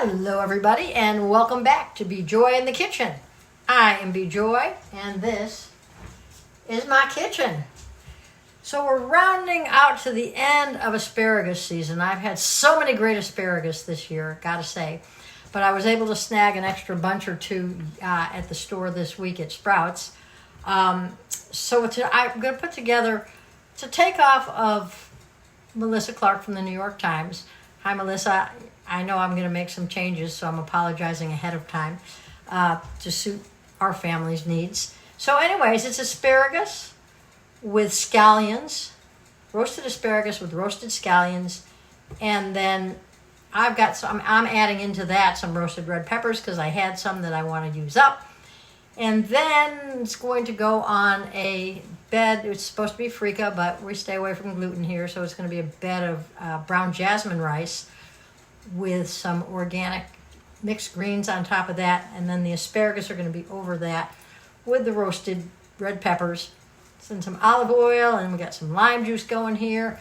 Hello everybody and welcome back to Be Joy in the Kitchen. I am Be Joy and this is my kitchen. So we're rounding out to the end of asparagus season. I've had so many great asparagus this year, gotta say. But I was able to snag an extra bunch or two at the store this week at Sprouts. I'm going to put together, to take off of Melissa Clark from the New York Times. Hi Melissa, I know I'm going to make some changes, so I'm apologizing ahead of time to suit our family's needs. So anyways, it's asparagus with scallions, roasted asparagus with roasted scallions, and then I've got some, I'm adding into that some roasted red peppers because I had some that I want to use up. And then it's going to go on a bed. It's supposed to be freekeh, but we stay away from gluten here, so it's going to be a bed of brown jasmine rice with some organic mixed greens on top of that, and then the asparagus are going to be over that with the roasted red peppers. And some olive oil, and we got some lime juice going here.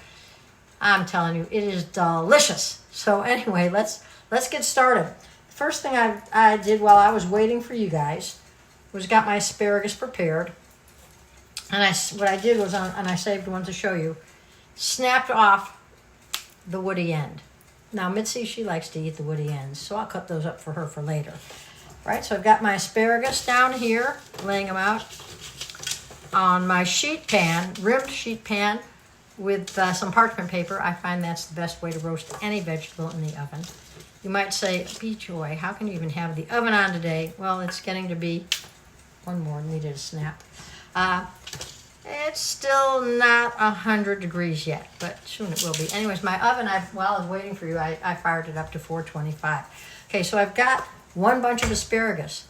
I'm telling you, it is delicious. So anyway, let's get started. The first thing I did while I was waiting for you guys was got my asparagus prepared. And what I did was, and I saved one to show you, snapped off the woody end. Now, Mitzi, she likes to eat the woody ends, so I'll cut those up for her for later. All right, so I've got my asparagus down here, laying them out on my sheet pan, rimmed sheet pan with some parchment paper. I find that's the best way to roast any vegetable in the oven. You might say, Be Joy, how can you even have the oven on today? Well, it's getting to be, one more, needed a snap. It's still not 100 degrees yet, but soon it will be. Anyways, my oven, while I was waiting for you, I fired it up to 425. Okay, so I've got one bunch of asparagus,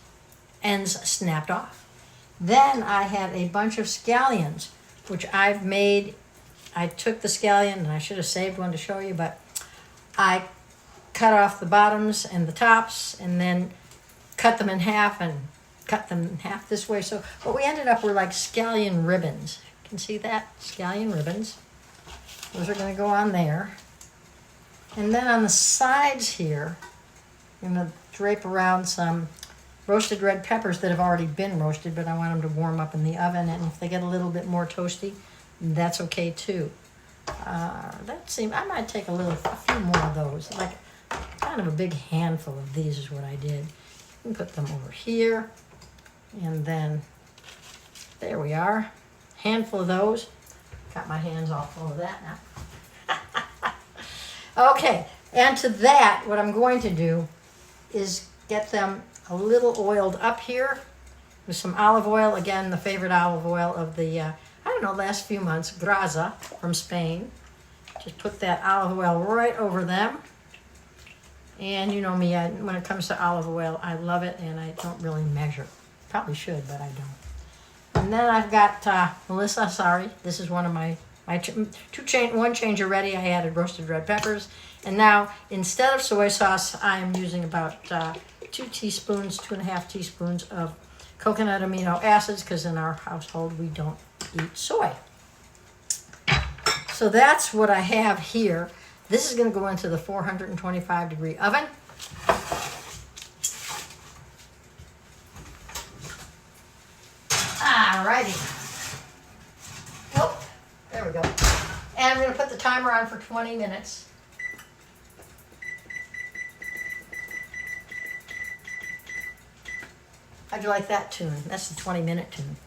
ends snapped off. Then I had a bunch of scallions, which I've made. I took the scallion, and I should have saved one to show you, but I cut off the bottoms and the tops, and then cut them in half and cut them in half this way. So what we ended up were like scallion ribbons. You can see that? Scallion ribbons. Those are going to go on there. And then on the sides here, I'm going to drape around some roasted red peppers that have already been roasted, but I want them to warm up in the oven. And if they get a little bit more toasty, that's okay too. I might take a few more of those. Like kind of a big handful of these is what I did. And put them over here. And then, there we are. Handful of those. Got my hands all full of that now. Okay, and to that, what I'm going to do is get them a little oiled up here with some olive oil. Again, the favorite olive oil of the, last few months, Graza from Spain. Just put that olive oil right over them. And you know me, when it comes to olive oil, I love it, and I don't really measure. Probably should, but I don't. And then I've got Melissa. Sorry, this is one of my one change already. I added roasted red peppers, and now instead of soy sauce, I am using about 2.5 teaspoons of coconut amino acids, because in our household we don't eat soy. So that's what I have here. This is going to go into the 425 degree oven. Alrighty. Oh, there we go. And I'm going to put the timer on for 20 minutes. How'd you like that tune? That's the 20-minute tune.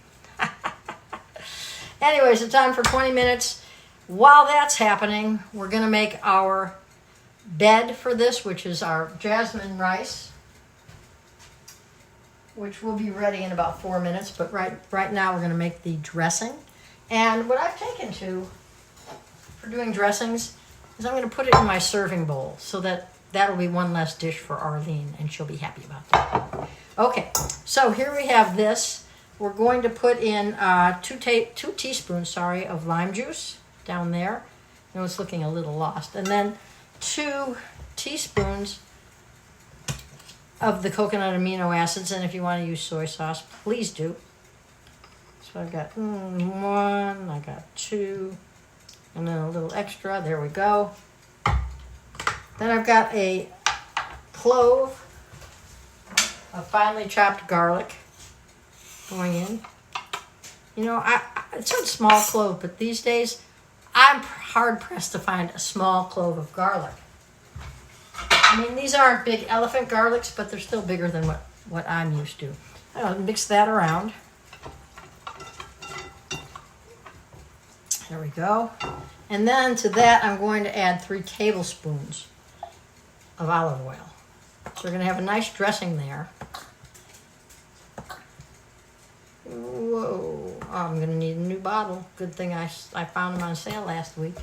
Anyways, the time for 20 minutes. While that's happening, we're going to make our bed for this, which is our jasmine rice, which will be ready in about 4 minutes. But right now we're going to make the dressing. And what I've taken to for doing dressings is I'm going to put it in my serving bowl, so that'll be one less dish for Arlene, and she'll be happy about that. Okay, so here we have this. We're going to put in 2 teaspoons of lime juice down there. I know it's looking a little lost. And then 2 teaspoons of the coconut amino acids. And if you want to use soy sauce, please do. So I've got 1, I got 2, and then a little extra. There we go. Then I've got a clove of finely chopped garlic going in. You know, it said small clove, but these days I'm hard pressed to find a small clove of garlic. I mean, these aren't big elephant garlics, but they're still bigger than what I'm used to. I'll mix that around. There we go. And then to that, I'm going to add 3 tablespoons of olive oil. So we're going to have a nice dressing there. Whoa. Oh, I'm going to need a new bottle. Good thing I found them on sale last week.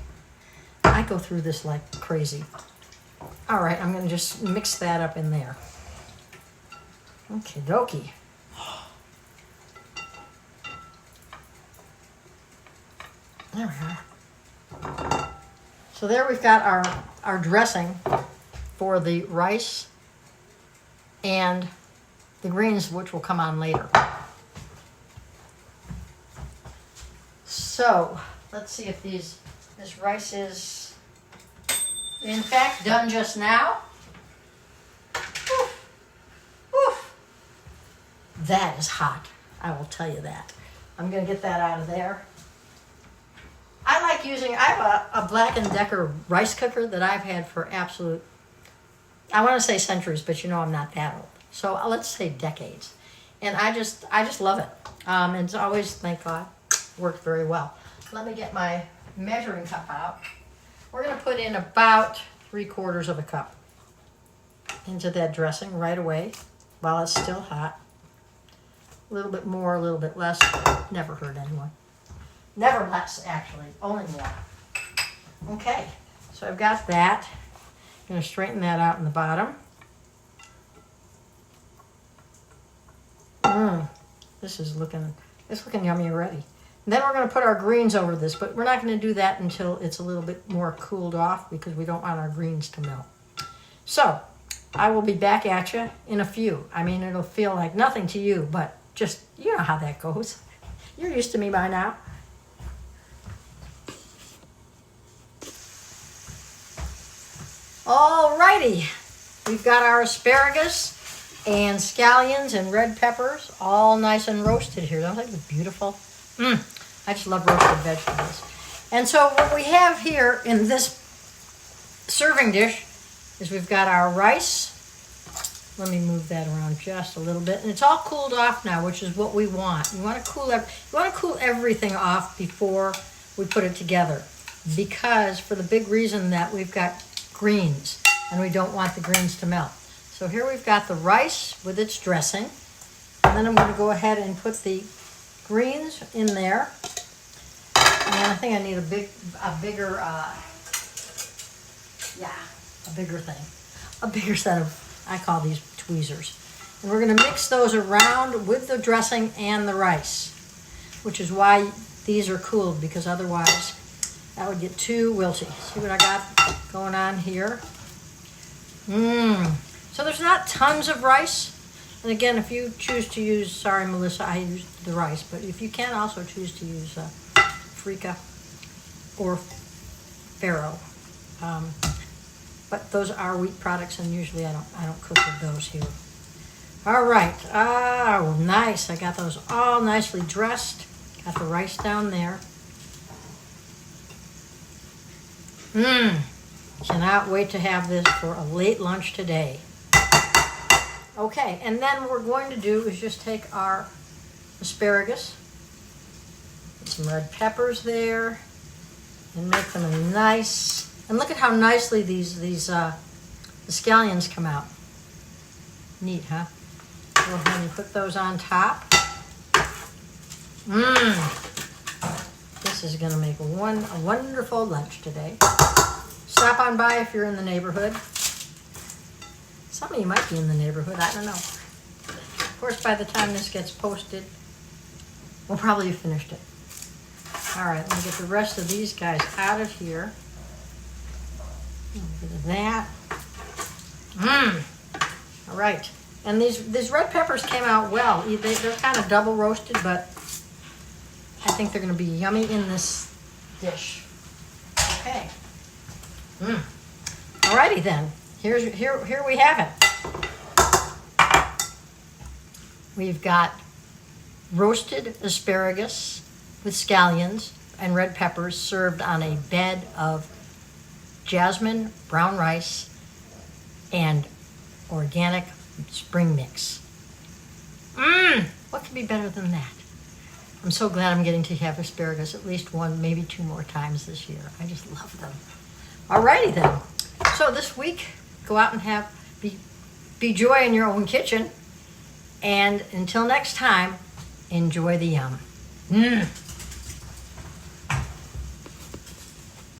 I go through this like crazy. All right, I'm going to just mix that up in there. Okie dokie. There we are. So there we've got our dressing for the rice and the greens, which will come on later. So let's see if this rice is in fact done just now. Oof. Oof. That is hot, I will tell you that. I'm going to get that out of there. I like using, I have a Black & Decker rice cooker that I've had for absolute, I want to say centuries, but you know I'm not that old. So let's say decades. And I just love it. And it's always, thank God, worked very well. Let me get my measuring cup out. We're going to put in about 3/4 of a cup into that dressing right away while it's still hot. A little bit more, a little bit less. Never hurt anyone. Never less, actually. Only more. Okay, so I've got that. I'm going to straighten that out in the bottom. This is looking yummy already. And then we're going to put our greens over this, but we're not going to do that until it's a little bit more cooled off because we don't want our greens to melt. So, I will be back at you in a few. I mean, it'll feel like nothing to you, but just, you know how that goes. You're used to me by now. Alrighty, we've got our asparagus and scallions and red peppers all nice and roasted here. Don't they look beautiful? I just love roasted vegetables. And so what we have here in this serving dish is we've got our rice. Let me move that around just a little bit. And it's all cooled off now, which is what we want. You want to cool everything off before we put it together. Because for the big reason that we've got greens and we don't want the greens to melt. So here we've got the rice with its dressing. And then I'm going to go ahead and put the greens in there. And I think I need a bigger set of, I call these tweezers. And we're going to mix those around with the dressing and the rice, which is why these are cooled, because otherwise that would get too wilty. See what I got going on here? So there's not tons of rice. And again, if you choose to use, sorry Melissa, I used the rice, but if you can also choose to use Freekeh or Farro. But those are wheat products, and usually I don't cook with those here. All right. Oh, nice. I got those all nicely dressed. Got the rice down there. Cannot wait to have this for a late lunch today. Okay, and then what we're going to do is just take our asparagus, put some red peppers there, and make them a nice, and look at how nicely the scallions come out. Neat, huh? Go ahead and put those on top. This is going to make a wonderful lunch today. Stop on by if you're in the neighborhood. Some of you might be in the neighborhood, I don't know. Of course, by the time this gets posted, we'll probably have finished it. All right, let me get the rest of these guys out of here. A bit of that. All right, and these red peppers came out well. They're kind of double roasted, but I think they're going to be yummy in this dish. Okay. Alrighty then. Here we have it. We've got roasted asparagus with scallions and red peppers served on a bed of jasmine brown rice and organic spring mix. What could be better than that? I'm so glad I'm getting to have asparagus at least one, maybe two more times this year. I just love them. Alrighty then. So this week, go out and be joy in your own kitchen. And until next time, enjoy the yum.